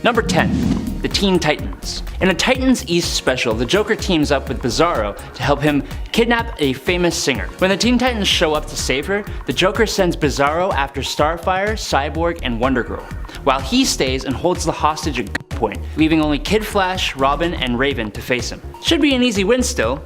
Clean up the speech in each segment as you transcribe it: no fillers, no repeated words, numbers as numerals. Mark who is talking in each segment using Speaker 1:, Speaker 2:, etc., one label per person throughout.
Speaker 1: Number 10. The Teen Titans. In a Titans East special, the Joker teams up with Bizarro to help him kidnap a famous singer. When the Teen Titans show up to save her, the Joker sends Bizarro after Starfire, Cyborg, and Wonder Girl, while he stays and holds the hostage at gunpoint, leaving only Kid Flash, Robin, and Raven to face him. Should be an easy win still,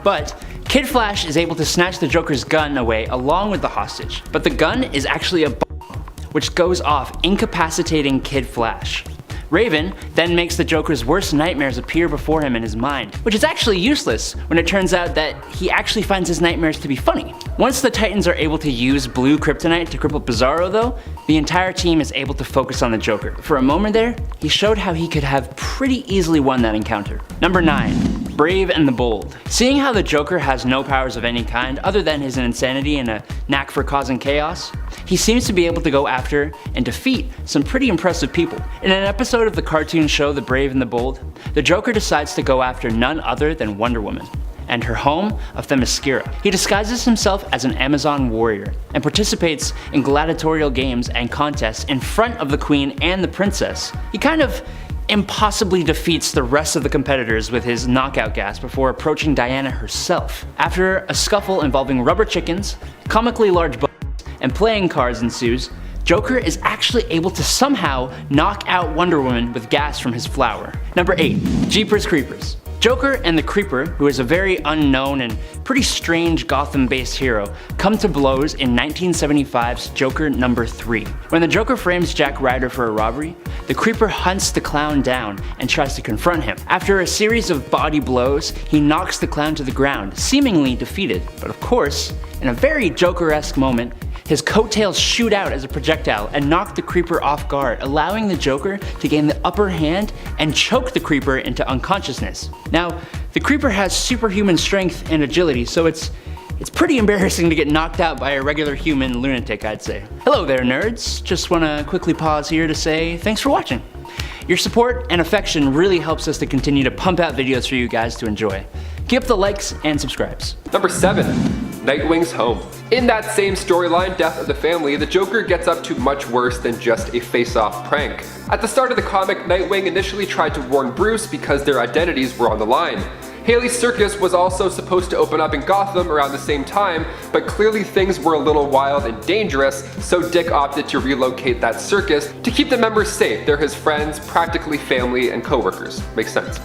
Speaker 1: but Kid Flash is able to snatch the Joker's gun away along with the hostage, but the gun is actually a bomb, which goes off, incapacitating Kid Flash. Raven then makes the Joker's worst nightmares appear before him in his mind, which is actually useless when it turns out that he actually finds his nightmares to be funny. Once the Titans are able to use blue kryptonite to cripple Bizarro though, the entire team is able to focus on the Joker. For a moment there, he showed how he could have pretty easily won that encounter. Number 9. Brave and the Bold. Seeing how the Joker has no powers of any kind other than his insanity and a knack for causing chaos, he seems to be able to go after and defeat some pretty impressive people. In an episode of the cartoon show The Brave and the Bold, the Joker decides to go after none other than Wonder Woman and her home of Themyscira. He disguises himself as an Amazon warrior and participates in gladiatorial games and contests in front of the Queen and the Princess. He kind of impossibly defeats the rest of the competitors with his knockout gas before approaching Diana herself. After a scuffle involving rubber chickens, comically large bugs, and playing cards ensues, Joker is actually able to somehow knock out Wonder Woman with gas from his flower. Number 8. Jeepers Creepers. Joker and the Creeper, who is a very unknown and pretty strange Gotham-based hero, come to blows in 1975's Joker number 3. When the Joker frames Jack Ryder for a robbery, the Creeper hunts the clown down and tries to confront him. After a series of body blows, he knocks the clown to the ground, seemingly defeated. But of course, in a very Joker-esque moment, his coattails shoot out as a projectile and knock the Creeper off guard, allowing the Joker to gain the upper hand and choke the Creeper into unconsciousness. Now, the Creeper has superhuman strength and agility, so it's pretty embarrassing to get knocked out by a regular human lunatic, I'd say. Hello there, nerds. Just wanna quickly pause here to say thanks for watching. Your support and affection really helps us to continue to pump out videos for you guys to enjoy. Keep up the likes and subscribes.
Speaker 2: Number 7. Nightwing's Home. In that same storyline, Death of the Family, the Joker gets up to much worse than just a face-off prank. At the start of the comic, Nightwing initially tried to warn Bruce because their identities were on the line. Haley's Circus was also supposed to open up in Gotham around the same time, but clearly things were a little wild and dangerous, so Dick opted to relocate that circus to keep the members safe. They're his friends, practically family, and co-workers. Makes sense.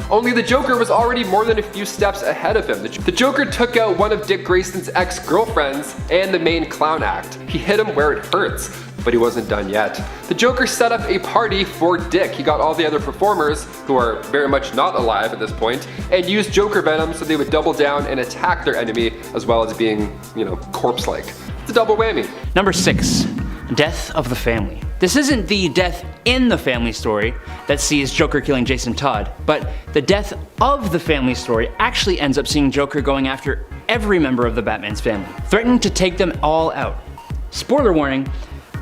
Speaker 2: Only the Joker was already more than a few steps ahead of him. The Joker took out one of Dick Grayson's ex-girlfriends and the main clown act. He hit him where it hurts, but he wasn't done yet. The Joker set up a party for Dick. He got all the other performers, who are very much not alive at this point, and used Joker venom so they would double down and attack their enemy, as well as being, corpse-like. It's a double whammy.
Speaker 1: Number 6. Death of the Family. This isn't the death in the family story that sees Joker killing Jason Todd, but the death of the family story actually ends up seeing Joker going after every member of the Batman's family, threatening to take them all out. Spoiler warning,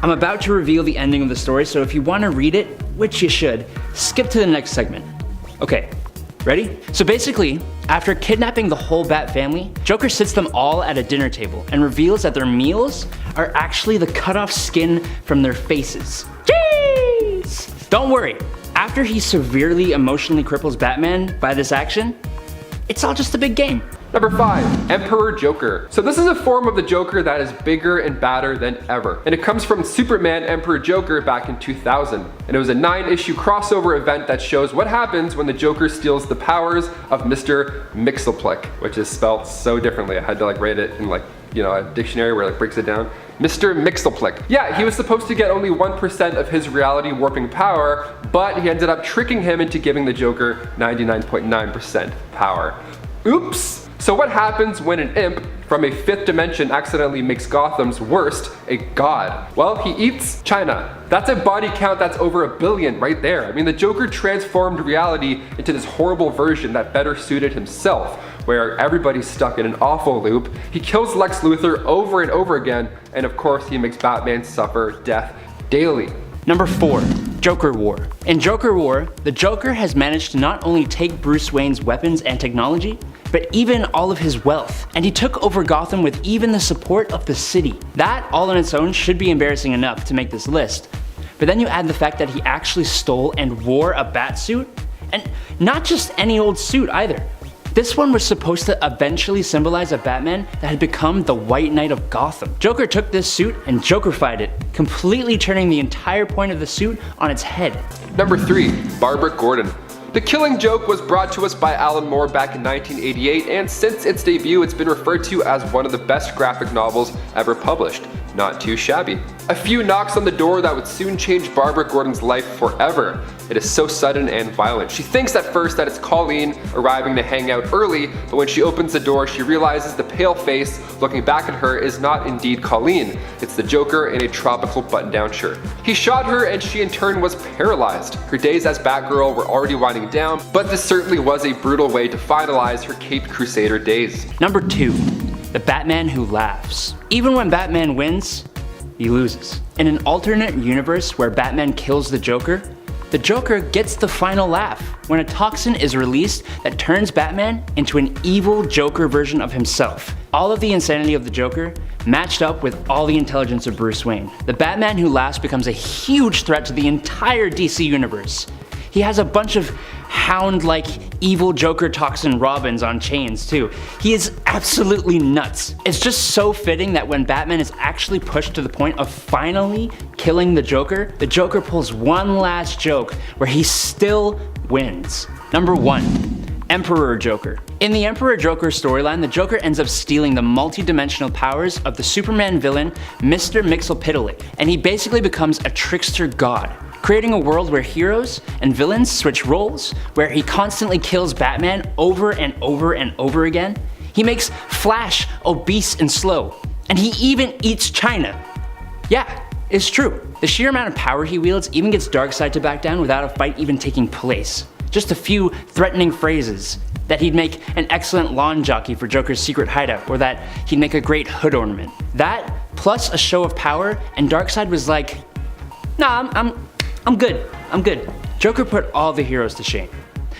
Speaker 1: I'm about to reveal the ending of the story, so if you want to read it, which you should, skip to the next segment. Okay, ready? So basically, after kidnapping the whole Bat family, Joker sits them all at a dinner table and reveals that their meals are actually the cut off skin from their faces. Jeez! Don't worry, after he severely emotionally cripples Batman by this action, it's all just a big game.
Speaker 2: Number 5. Emperor Joker. So this is a form of the Joker that is bigger and badder than ever. And it comes from Superman Emperor Joker back in 2000. And it was a 9-issue crossover event that shows what happens when the Joker steals the powers of Mr. Mxyzptlk, which is spelled so differently. I had to write it in a dictionary where it breaks it down. Mr. Mxyzptlk. Yeah, he was supposed to get only 1% of his reality warping power, but he ended up tricking him into giving the Joker 99.9% power. Oops! So what happens when an imp from a 5th dimension accidentally makes Gotham's worst a god? Well, he eats China. That's a body count that's over 1 billion right there. I mean, the Joker transformed reality into this horrible version that better suited himself, where everybody's stuck in an awful loop. He kills Lex Luthor over and over again, and of course he makes Batman suffer death daily.
Speaker 1: Number 4. Joker War. In Joker War, the Joker has managed to not only take Bruce Wayne's weapons and technology, but even all of his wealth. And he took over Gotham with even the support of the city. That all on its own should be embarrassing enough to make this list. But then you add the fact that he actually stole and wore a bat suit, and not just any old suit either. This one was supposed to eventually symbolize a Batman that had become the White Knight of Gotham. Joker took this suit and Jokerified it, completely turning the entire point of the suit on its head.
Speaker 2: Number 3. Barbara Gordon. The Killing Joke was brought to us by Alan Moore back in 1988, and since its debut it's been referred to as one of the best graphic novels ever published. Not too shabby. A few knocks on the door that would soon change Barbara Gordon's life forever. It is so sudden and violent. She thinks at first that it's Colleen arriving to hang out early, but when she opens the door she realizes the pale face looking back at her is not indeed Colleen. It's the Joker in a tropical button-down shirt. He shot her and she in turn was paralyzed. Her days as Batgirl were already winding down, but this certainly was a brutal way to finalize her Caped Crusader days.
Speaker 1: Number 2. The Batman who laughs. Even when Batman wins, he loses. In an alternate universe where Batman kills the Joker gets the final laugh when a toxin is released that turns Batman into an evil Joker version of himself. All of the insanity of the Joker matched up with all the intelligence of Bruce Wayne. The Batman who laughs becomes a huge threat to the entire DC universe. He has a bunch of hound-like evil Joker toxin Robins on chains too. He is absolutely nuts. It's just so fitting that when Batman is actually pushed to the point of finally killing the Joker pulls one last joke where he still wins. Number 1. Emperor Joker. In the Emperor Joker storyline, the Joker ends up stealing the multi-dimensional powers of the Superman villain Mr. Mxyzptlk, and he basically becomes a trickster god, creating a world where heroes and villains switch roles, where he constantly kills Batman over and over and over again. He makes Flash obese and slow, and he even eats China. Yeah, it's true. The sheer amount of power he wields even gets Darkseid to back down without a fight even taking place. Just a few threatening phrases, that he'd make an excellent lawn jockey for Joker's secret hideout, or that he'd make a great hood ornament. That, plus a show of power, and Darkseid was like, nah, I'm good. Joker put all the heroes to shame.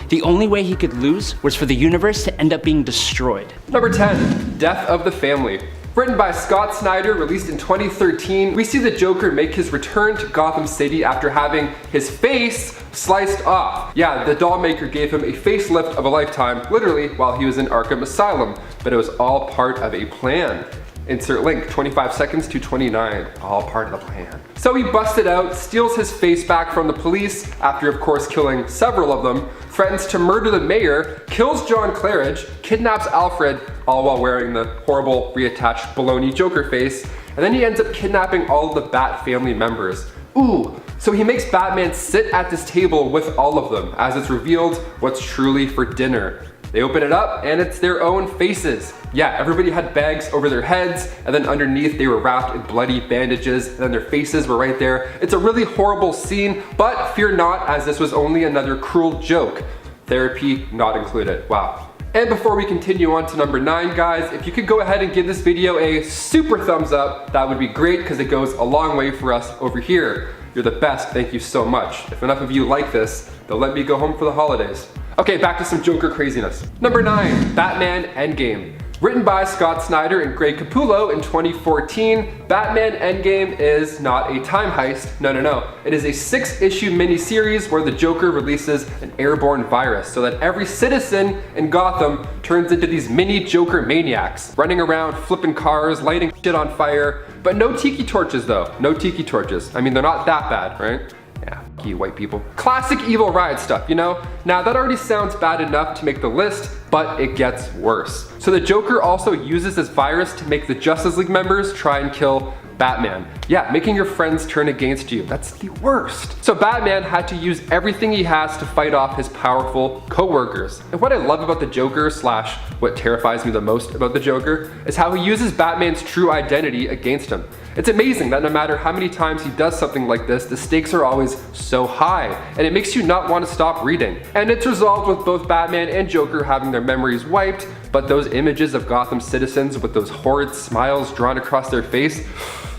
Speaker 1: The only way he could lose was for the universe to end up being destroyed.
Speaker 2: Number 10. Death of the Family. Written by Scott Snyder, released in 2013, we see the Joker make his return to Gotham City after having his face sliced off. Yeah, the doll maker gave him a facelift of a lifetime, literally, while he was in Arkham Asylum, but it was all part of a plan. Insert link, 25 seconds to 29, all part of the plan. So he busted out, steals his face back from the police, after of course killing several of them, threatens to murder the mayor, kills John Claridge, kidnaps Alfred, all while wearing the horrible reattached baloney Joker face, and then he ends up kidnapping all of the Bat family members. Ooh, so he makes Batman sit at this table with all of them, as it's revealed what's truly for dinner. They open it up and it's their own faces. Yeah, everybody had bags over their heads, and then underneath they were wrapped in bloody bandages, and then their faces were right there. It's a really horrible scene, but fear not, as this was only another cruel joke. Therapy not included. Wow. And before we continue on to number 9, guys, if you could go ahead and give this video a super thumbs up, that would be great, because it goes a long way for us over here. You're the best, thank you so much. If enough of you like this, they'll let me go home for the holidays. Okay, back to some Joker craziness. Number 9, Batman Endgame. Written by Scott Snyder and Greg Capullo in 2014, Batman Endgame is not a time heist. No. It is a 6-issue miniseries where the Joker releases an airborne virus so that every citizen in Gotham turns into these mini Joker maniacs, running around, flipping cars, lighting shit on fire. But no tiki torches though, no tiki torches. I mean, they're not that bad, right? Yeah, you white people. Classic evil riot stuff, you know? Now that already sounds bad enough to make the list, but it gets worse. So the Joker also uses this virus to make the Justice League members try and kill Batman. Yeah, making your friends turn against you. That's the worst. So Batman had to use everything he has to fight off his powerful co-workers. And what I love about the Joker, slash what terrifies me the most about the Joker, is how he uses Batman's true identity against him. It's amazing that no matter how many times he does something like this, the stakes are always so high, and it makes you not want to stop reading. And it's resolved with both Batman and Joker having their memories wiped, but those images of Gotham citizens with those horrid smiles drawn across their face,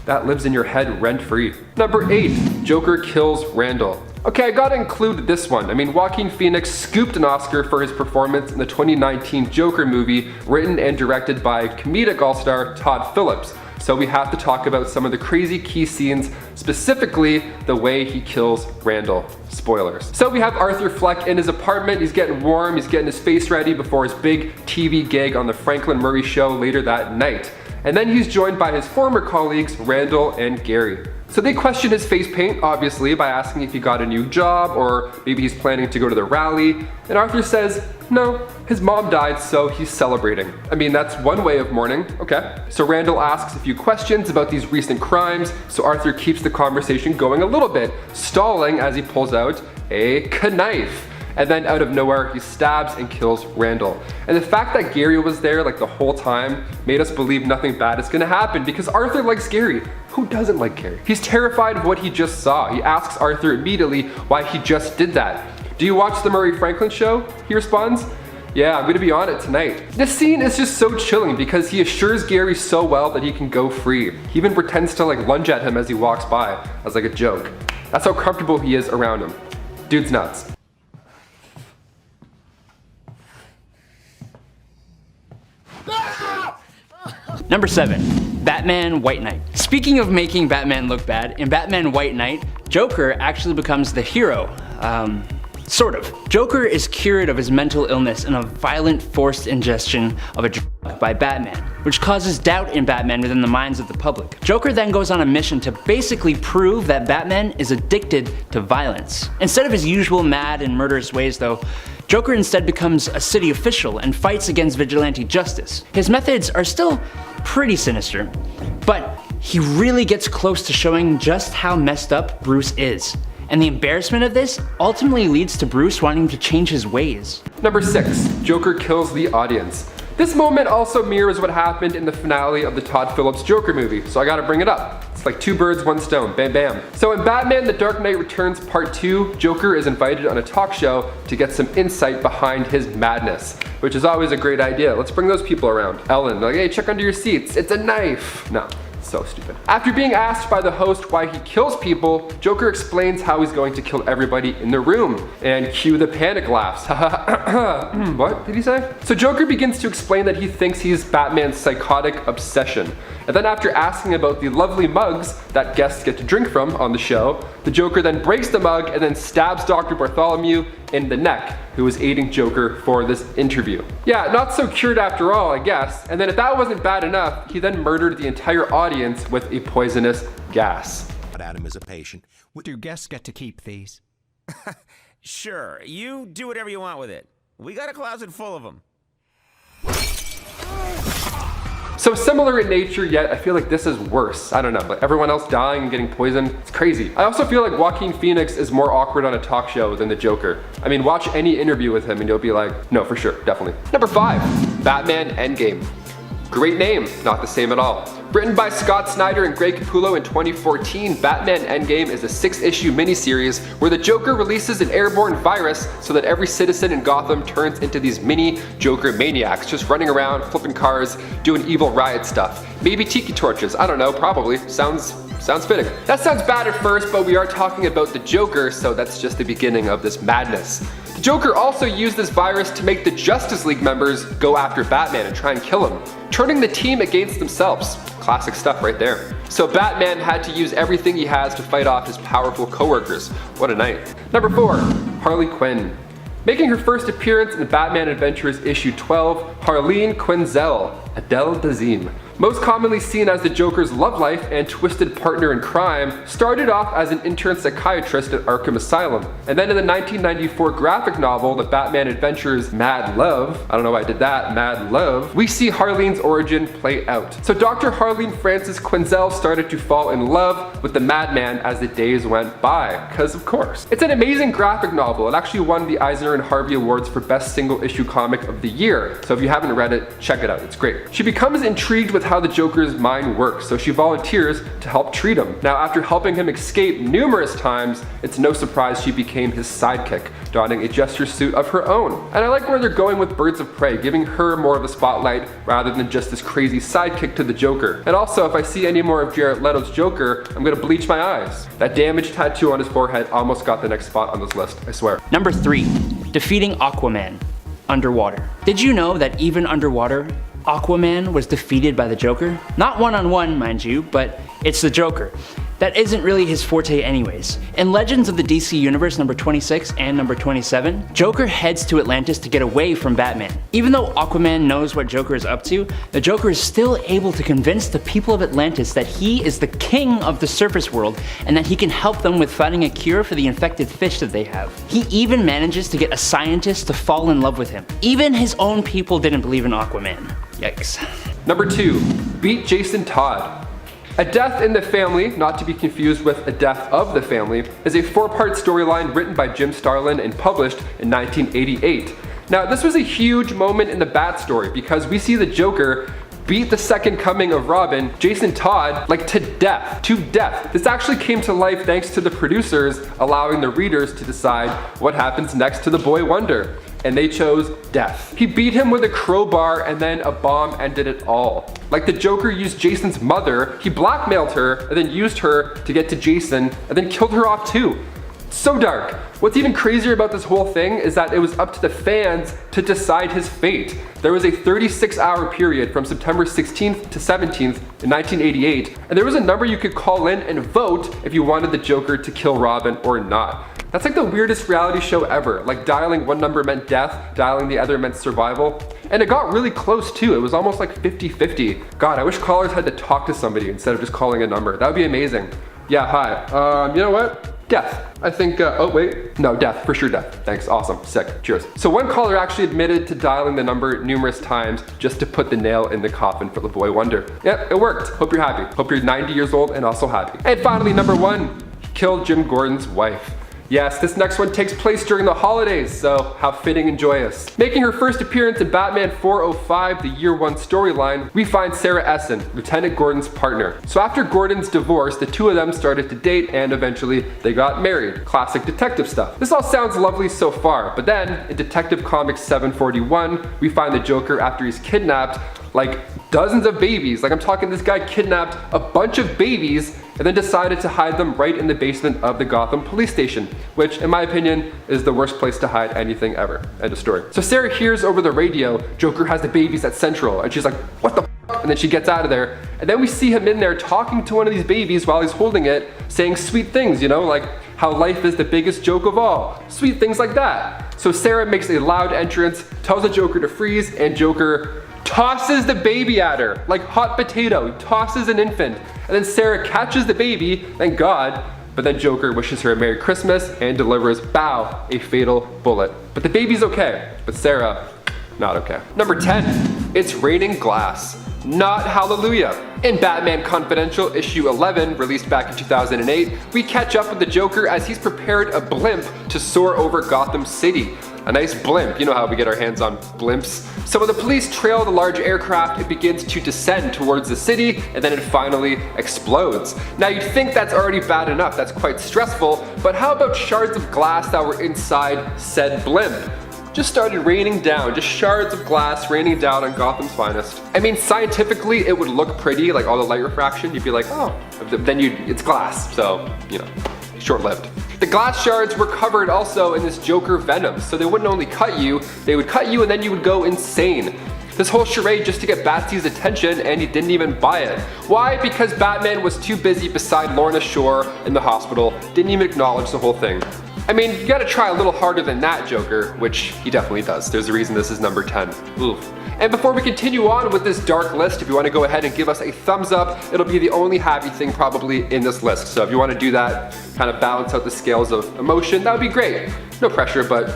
Speaker 2: that lives in your head rent-free. Number 8, Joker kills Randall. Okay, I gotta include this one. I mean, Joaquin Phoenix scooped an Oscar for his performance in the 2019 Joker movie, written and directed by comedic all-star Todd Phillips. So we have to talk about some of the crazy key scenes, specifically the way he kills Randall. Spoilers. So we have Arthur Fleck in his apartment. He's getting warm, he's getting his face ready before his big TV gig on the Franklin Murray show later that night. And then he's joined by his former colleagues, Randall and Gary. So they question his face paint, obviously, by asking if he got a new job or maybe he's planning to go to the rally. And Arthur says, no, his mom died, so he's celebrating. I mean, that's one way of mourning, okay. So Randall asks a few questions about these recent crimes, so Arthur keeps the conversation going a little bit, stalling as he pulls out a knife. And then out of nowhere, he stabs and kills Randall. And the fact that Gary was there like the whole time made us believe nothing bad is gonna happen because Arthur likes Gary. Who doesn't like Gary? He's terrified of what he just saw. He asks Arthur immediately why he just did that. Do you watch the Murray Franklin show? He responds, yeah, I'm gonna be on it tonight. This scene is just so chilling because he assures Gary so well that he can go free. He even pretends to like lunge at him as he walks by as like a joke. That's how comfortable he is around him. Dude's nuts.
Speaker 1: Number 7. Batman White Knight. Speaking of making Batman look bad, in Batman White Knight, Joker actually becomes the hero. Sort of. Joker is cured of his mental illness in a violent forced ingestion of a drug by Batman, which causes doubt in Batman within the minds of the public. Joker then goes on a mission to basically prove that Batman is addicted to violence. Instead of his usual mad and murderous ways though, Joker instead becomes a city official and fights against vigilante justice. His methods are still pretty sinister, but he really gets close to showing just how messed up Bruce is. And the embarrassment of this ultimately leads to Bruce wanting to change his ways.
Speaker 2: Number 6, Joker kills the audience. This moment also mirrors what happened in the finale of the Todd Phillips Joker movie, so I gotta bring it up. It's like 2 birds, 1 stone, bam bam. So in Batman The Dark Knight Returns Part 2, Joker is invited on a talk show to get some insight behind his madness, which is always a great idea. Let's bring those people around. Ellen, like, hey, check under your seats, it's a knife. No. So stupid. After being asked by the host why he kills people, Joker explains how he's going to kill everybody in the room. And cue the panic laughs. What did he say? So Joker begins to explain that he thinks he's Batman's psychotic obsession. And then after asking about the lovely mugs that guests get to drink from on the show, the Joker then breaks the mug and then stabs Dr. Bartholomew in the neck, who was aiding Joker for this interview. Yeah, not so cured after all, I guess. And then if that wasn't bad enough, he then murdered the entire audience with a poisonous gas.
Speaker 3: Adam is a patient.
Speaker 4: Do guests get to keep these?
Speaker 5: Sure, you do whatever you want with it. We got a closet full of them.
Speaker 2: So similar in nature, yet I feel like this is worse. I don't know, like everyone else dying and getting poisoned, it's crazy. I also feel like Joaquin Phoenix is more awkward on a talk show than the Joker. I mean, watch any interview with him and you'll be like, no, for sure, definitely. Number 5, Batman Endgame. Great name, not the same at all. Written by Scott Snyder and Greg Capullo in 2014, Batman Endgame is a 6-issue miniseries where the Joker releases an airborne virus so that every citizen in Gotham turns into these mini Joker maniacs, just running around, flipping cars, doing evil riot stuff. Maybe tiki torches, I don't know, probably. Sounds fitting. That sounds bad at first, but we are talking about the Joker, so that's just the beginning of this madness. The Joker also used this virus to make the Justice League members go after Batman and try and kill him, turning the team against themselves. Classic stuff right there. So Batman had to use everything he has to fight off his powerful coworkers. What a night. Number 4, Harley Quinn. Making her first appearance in Batman Adventures issue 12, Harleen Quinzel, Adele Dazeem. Most commonly seen as the Joker's love life and twisted partner in crime, started off as an intern psychiatrist at Arkham Asylum. And then in the 1994 graphic novel, The Batman Adventures Mad Love, I don't know why I did that, Mad Love, we see Harleen's origin play out. So Dr. Harleen Frances Quinzel started to fall in love with the Madman as the days went by, because of course. It's an amazing graphic novel. It actually won the Eisner and Harvey Awards for Best Single Issue Comic of the Year. So if you haven't read it, check it out, it's great. She becomes intrigued with how the Joker's mind works, so she volunteers to help treat him. Now, after helping him escape numerous times, it's no surprise she became his sidekick, donning a jester suit of her own. And I like where they're going with Birds of Prey, giving her more of a spotlight rather than just this crazy sidekick to the Joker. And also, if I see any more of Jared Leto's Joker, I'm gonna bleach my eyes. That damaged tattoo on his forehead almost got the next spot on this list, I swear.
Speaker 1: Number 3, defeating Aquaman underwater. Did you know that even underwater, Aquaman was defeated by the Joker? Not one-on-one, mind you, but it's the Joker. That isn't really his forte anyways. In Legends of the DC Universe number 26 and number 27, Joker heads to Atlantis to get away from Batman. Even though Aquaman knows what Joker is up to, the Joker is still able to convince the people of Atlantis that he is the king of the surface world and that he can help them with finding a cure for the infected fish that they have. He even manages to get a scientist to fall in love with him. Even his own people didn't believe in Aquaman. Yikes.
Speaker 2: Number 2, beat Jason Todd. A Death in the Family, not to be confused with A Death of the Family, is a 4-part storyline written by Jim Starlin and published in 1988. Now, this was a huge moment in the Bat story because we see the Joker beat the second coming of Robin, Jason Todd, like to death. This actually came to life thanks to the producers allowing the readers to decide what happens next to the boy wonder. And they chose death. He beat him with a crowbar and then a bomb ended it all. Like the Joker used Jason's mother, he blackmailed her and then used her to get to Jason and then killed her off too. So dark. What's even crazier about this whole thing is that it was up to the fans to decide his fate. There was a 36-hour period from September 16th to 17th in 1988, and there was a number you could call in and vote if you wanted the Joker to kill Robin or not. That's like the weirdest reality show ever. Like dialing one number meant death, dialing the other meant survival. And it got really close too. It was almost like 50-50. God, I wish callers had to talk to somebody instead of just calling a number. That would be amazing. Yeah, hi. You know what? Death. I think, oh wait, no, death, for sure death. Thanks, awesome, sick, cheers. So one caller actually admitted to dialing the number numerous times just to put the nail in the coffin for the boy wonder. Yep, it worked. Hope you're happy. Hope you're 90 years old and also happy. And finally, number 1, he killed Jim Gordon's wife. Yes, this next one takes place during the holidays, so how fitting and joyous. Making her first appearance in Batman 405, the Year 1 storyline, we find Sarah Essen, Lieutenant Gordon's partner. So after Gordon's divorce, the two of them started to date and eventually they got married. Classic detective stuff. This all sounds lovely so far, but then in Detective Comics 741, we find the Joker after he's kidnapped like dozens of babies. Like I'm talking, this guy kidnapped a bunch of babies and then decided to hide them right in the basement of the Gotham police station, which in my opinion is the worst place to hide anything ever. End of story. So Sarah hears over the radio, Joker has the babies at Central, and she's like, what the f? And then she gets out of there, and then we see him in there talking to one of these babies while he's holding it, saying sweet things, you know, like how life is the biggest joke of all. Sweet things like that. So Sarah makes a loud entrance, tells the Joker to freeze, and Joker tosses the baby at her like hot potato. He tosses an infant, and then Sarah catches the baby, thank God, but then Joker wishes her a Merry Christmas and delivers, bow, a fatal bullet. But the baby's okay, but Sarah, not okay. Number 10, it's raining glass. Not hallelujah. In Batman Confidential issue 11, released back in 2008, we catch up with the Joker as he's prepared a blimp to soar over Gotham City. A nice blimp, you know how we get our hands on blimps. So when the police trail the large aircraft, it begins to descend towards the city, and then it finally explodes. Now you'd think that's already bad enough, that's quite stressful, but how about shards of glass that were inside said blimp? Just started raining down, just shards of glass raining down on Gotham's finest. I mean, scientifically it would look pretty, like all the light refraction, you'd be like, oh, then it's glass, so, you know, short-lived. The glass shards were covered also in this Joker venom, so they wouldn't only cut you, they would cut you and then you would go insane. This whole charade just to get Batsy's attention, and he didn't even buy it. Why? Because Batman was too busy beside Lorna Shore in the hospital, didn't even acknowledge the whole thing. I mean, you gotta try a little harder than that, Joker, which he definitely does. There's a reason this is number 10. Oof. And before we continue on with this dark list, if you want to go ahead and give us a thumbs up, it'll be the only happy thing probably in this list. So if you want to do that, kind of balance out the scales of emotion, that would be great. No pressure, but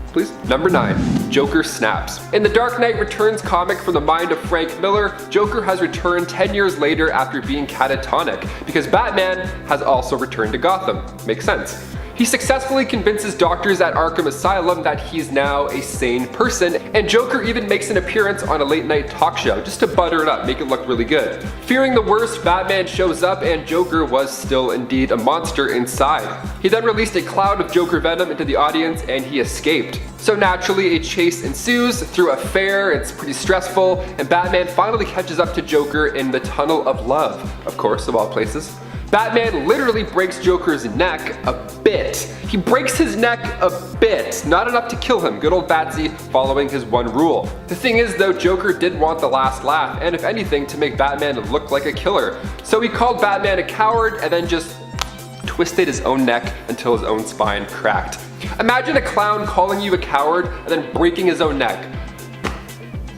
Speaker 2: please. Number 9, Joker snaps. In the Dark Knight Returns comic from the mind of Frank Miller, Joker has returned 10 years later after being catatonic, because Batman has also returned to Gotham. Makes sense. He successfully convinces doctors at Arkham Asylum that he's now a sane person, and Joker even makes an appearance on a late night talk show just to butter it up, make it look really good. Fearing the worst, Batman shows up and Joker was still indeed a monster inside. He then released a cloud of Joker venom into the audience and he escaped. So naturally a chase ensues through a fair, it's pretty stressful, and Batman finally catches up to Joker in the Tunnel of Love, of course, of all places. Batman literally breaks Joker's neck a bit. He breaks his neck a bit, not enough to kill him. Good old Batsy following his one rule. The thing is though, Joker did want the last laugh, and if anything, to make Batman look like a killer. So he called Batman a coward and then just twisted his own neck until his own spine cracked. Imagine a clown calling you a coward and then breaking his own neck.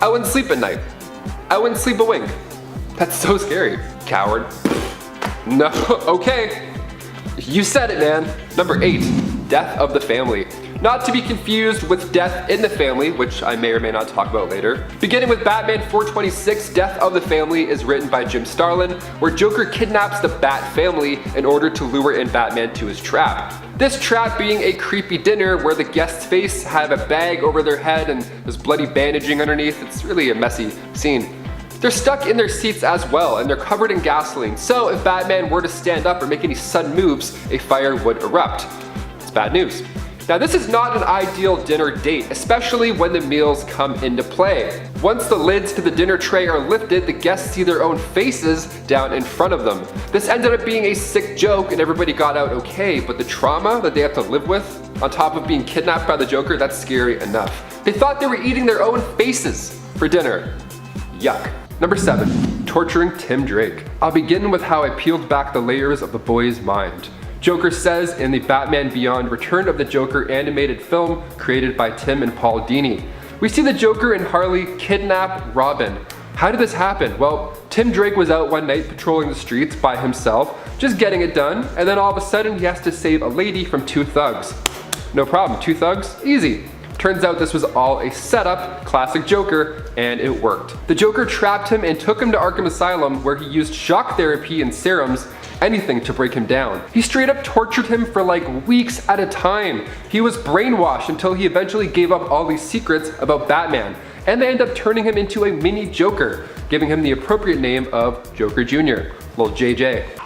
Speaker 2: I wouldn't sleep at night. I wouldn't sleep a wink. That's so scary. Coward. No, okay. You said it, man. Number 8, death of the family. Not to be confused with Death in the Family, which I may or may not talk about later. Beginning with Batman 426, Death of the Family is written by Jim Starlin, where Joker kidnaps the Bat family in order to lure in Batman to his trap. This trap being a creepy dinner where the guest's face have a bag over their head and there's bloody bandaging underneath. It's really a messy scene. They're stuck in their seats as well, and they're covered in gasoline, so if Batman were to stand up or make any sudden moves, a fire would erupt. It's bad news. Now this is not an ideal dinner date, especially when the meals come into play. Once the lids to the dinner tray are lifted, the guests see their own faces down in front of them. This ended up being a sick joke and everybody got out okay, but the trauma that they have to live with, on top of being kidnapped by the Joker, that's scary enough. They thought they were eating their own faces for dinner. Yuck. Number 7, torturing Tim Drake. I'll begin with how I peeled back the layers of the boy's mind. Joker says in the Batman Beyond Return of the Joker animated film created by Tim and Paul Dini. We see the Joker and Harley kidnap Robin. How did this happen? Well, Tim Drake was out one night patrolling the streets by himself, just getting it done, and then all of a sudden he has to save a lady from 2 thugs. No problem, 2 thugs? Easy. Turns out this was all a setup, classic Joker, and it worked. The Joker trapped him and took him to Arkham Asylum where he used shock therapy and serums, anything to break him down. He straight up tortured him for like weeks at a time. He was brainwashed until he eventually gave up all these secrets about Batman. And they end up turning him into a mini Joker, giving him the appropriate name of Joker Jr., little JJ.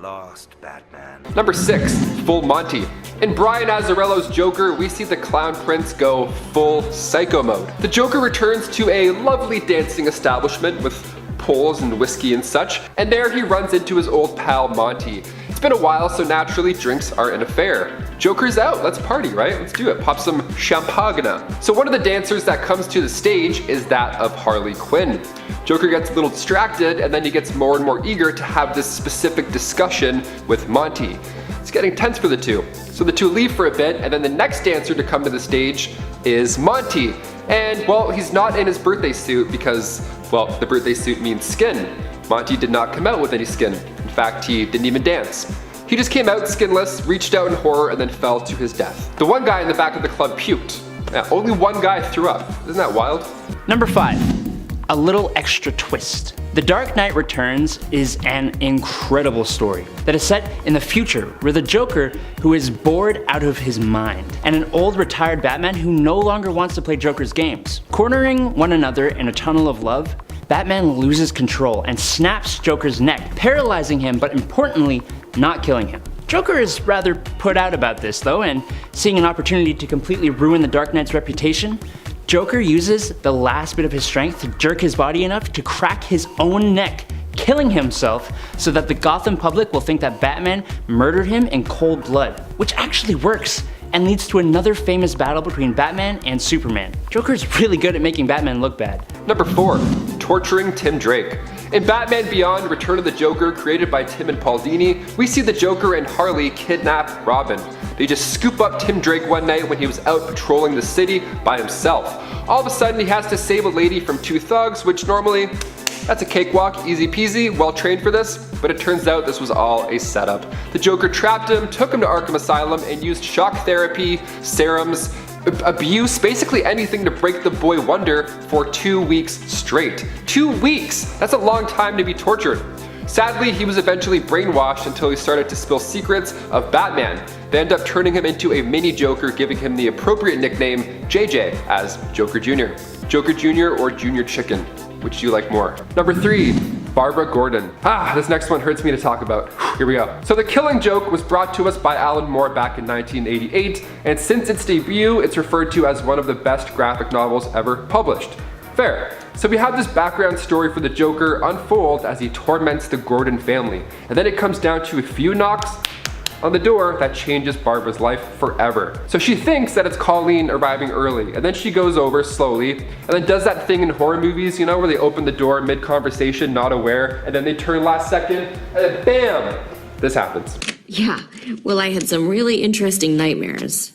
Speaker 5: Lost, Batman.
Speaker 2: Number 6, full Monty. In Brian Azzarello's Joker, we see the Clown Prince go full psycho mode. The Joker returns to a lovely dancing establishment with poles and whiskey and such, and there he runs into his old pal Monty. It's been a while, so naturally drinks are an affair. Joker's out, let's party, right? Let's do it, pop some champagne. So one of the dancers that comes to the stage is that of Harley Quinn. Joker gets a little distracted and then he gets more and more eager to have this specific discussion with Monty. It's getting tense for the two. So the two leave for a bit, and then the next dancer to come to the stage is Monty. And well, he's not in his birthday suit because, well, the birthday suit means skin. Monty did not come out with any skin. In fact, he didn't even dance. He just came out skinless, reached out in horror, and then fell to his death. The one guy in the back of the club puked. Yeah, only one guy threw up. Isn't that wild?
Speaker 1: Number 5, a little extra twist. The Dark Knight Returns is an incredible story that is set in the future where the Joker, who is bored out of his mind, and an old retired Batman who no longer wants to play Joker's games. Cornering one another in a tunnel of love, Batman loses control and snaps Joker's neck, paralyzing him, but importantly, not killing him. Joker is rather put out about this though, and seeing an opportunity to completely ruin the Dark Knight's reputation, Joker uses the last bit of his strength to jerk his body enough to crack his own neck, killing himself so that the Gotham public will think that Batman murdered him in cold blood, which actually works and leads to another famous battle between Batman and Superman. Joker's really good at making Batman look bad.
Speaker 2: Number 4, torturing Tim Drake. In Batman Beyond Return of the Joker, created by Tim and Paul Dini, we see the Joker and Harley kidnap Robin. They just scoop up Tim Drake one night when he was out patrolling the city by himself. All of a sudden he has to save a lady from 2 thugs, which normally, that's a cakewalk, easy peasy, well trained for this, but it turns out this was all a setup. The Joker trapped him, took him to Arkham Asylum, and used shock therapy, serums, abuse, basically anything to break the boy wonder for 2 weeks straight. 2 weeks! That's a long time to be tortured. Sadly, he was eventually brainwashed until he started to spill secrets of Batman. They end up turning him into a mini Joker, giving him the appropriate nickname JJ as Joker Jr. Joker Jr. or Junior Chicken, which do you like more? Number 3, Barbara Gordon. This next one hurts me to talk about. Here we go. So The Killing Joke was brought to us by Alan Moore back in 1988, and since its debut, it's referred to as one of the best graphic novels ever published. Fair. So we have this background story for the Joker unfold as he torments the Gordon family, and then it comes down to a few knocks on the door that changes Barbara's life forever. So she thinks that it's Colleen arriving early, and then she goes over slowly, and then does that thing in horror movies, you know, where they open the door mid-conversation, not aware, and then they turn last second, and then bam! This happens.
Speaker 3: Yeah, well, I had some really interesting nightmares.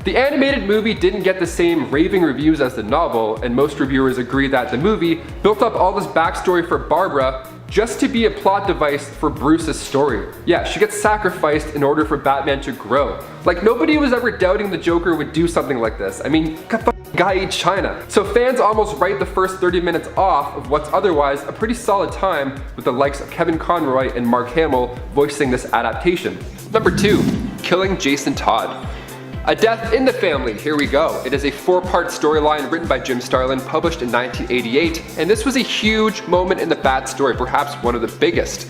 Speaker 2: The animated movie didn't get the same raving reviews as the novel, and most reviewers agree that the movie built up all this backstory for Barbara just to be a plot device for Bruce's story. Yeah, she gets sacrificed in order for Batman to grow. Like, nobody was ever doubting the Joker would do something like this. I mean, guy eats China. So fans almost write the first 30 minutes off of what's otherwise a pretty solid time with the likes of Kevin Conroy and Mark Hamill voicing this adaptation. Number 2, killing Jason Todd. A Death in the Family, here we go. It is a 4-part storyline written by Jim Starlin, published in 1988, and this was a huge moment in the Bat story, perhaps one of the biggest.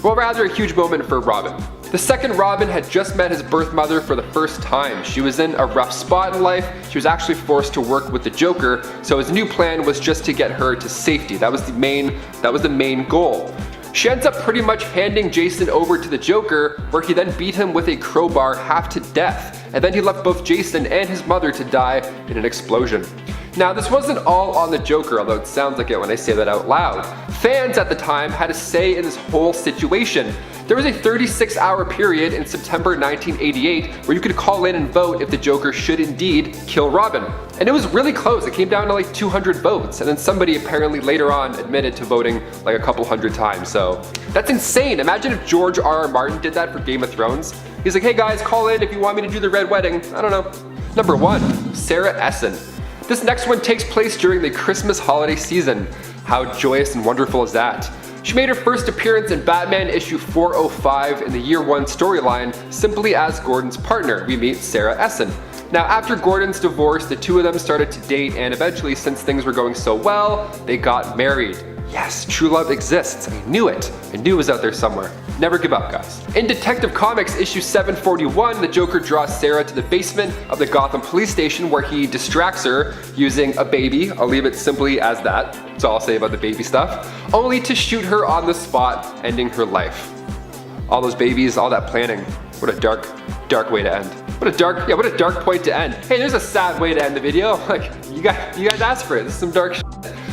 Speaker 2: Well, rather a huge moment for Robin. The second Robin had just met his birth mother for the first time. She was in a rough spot in life. She was actually forced to work with the Joker, so his new plan was just to get her to safety. That was the main goal. She ends up pretty much handing Jason over to the Joker, where he then beat him with a crowbar half to death, and then he left both Jason and his mother to die in an explosion. Now, this wasn't all on the Joker, although it sounds like it when I say that out loud. Fans at the time had a say in this whole situation. There was a 36-hour period in September 1988 where you could call in and vote if the Joker should indeed kill Robin. And it was really close. It came down to like 200 votes, and then somebody apparently later on admitted to voting like a couple hundred times. So that's insane. Imagine if George R.R. Martin did that for Game of Thrones. He's like, hey guys, call in if you want me to do the Red Wedding. I don't know. Number 1, Sarah Essen. This next one takes place during the Christmas holiday season. How joyous and wonderful is that? She made her first appearance in Batman issue 405 in the Year 1 storyline, simply as Gordon's partner. We meet Sarah Essen. Now, after Gordon's divorce, the two of them started to date, and eventually, since things were going so well, they got married. Yes, true love exists. I knew it. I knew it was out there somewhere. Never give up, guys. In Detective Comics issue 741, the Joker draws Sarah to the basement of the Gotham police station where he distracts her using a baby. I'll leave it simply as that. That's all I'll say about the baby stuff. Only to shoot her on the spot, ending her life. All those babies, all that planning. What a dark, dark way to end. What a dark point to end. Hey, there's a sad way to end the video. Like, you guys asked for it. This is some dark shit.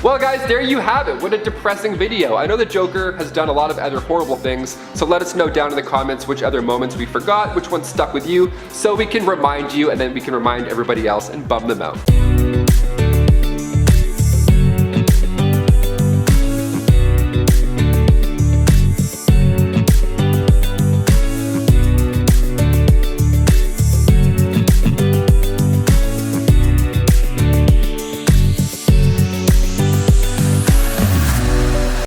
Speaker 2: Well guys, there you have it. What a depressing video. I know the Joker has done a lot of other horrible things, so let us know down in the comments which other moments we forgot, which ones stuck with you, so we can remind you and then we can remind everybody else and bum them out.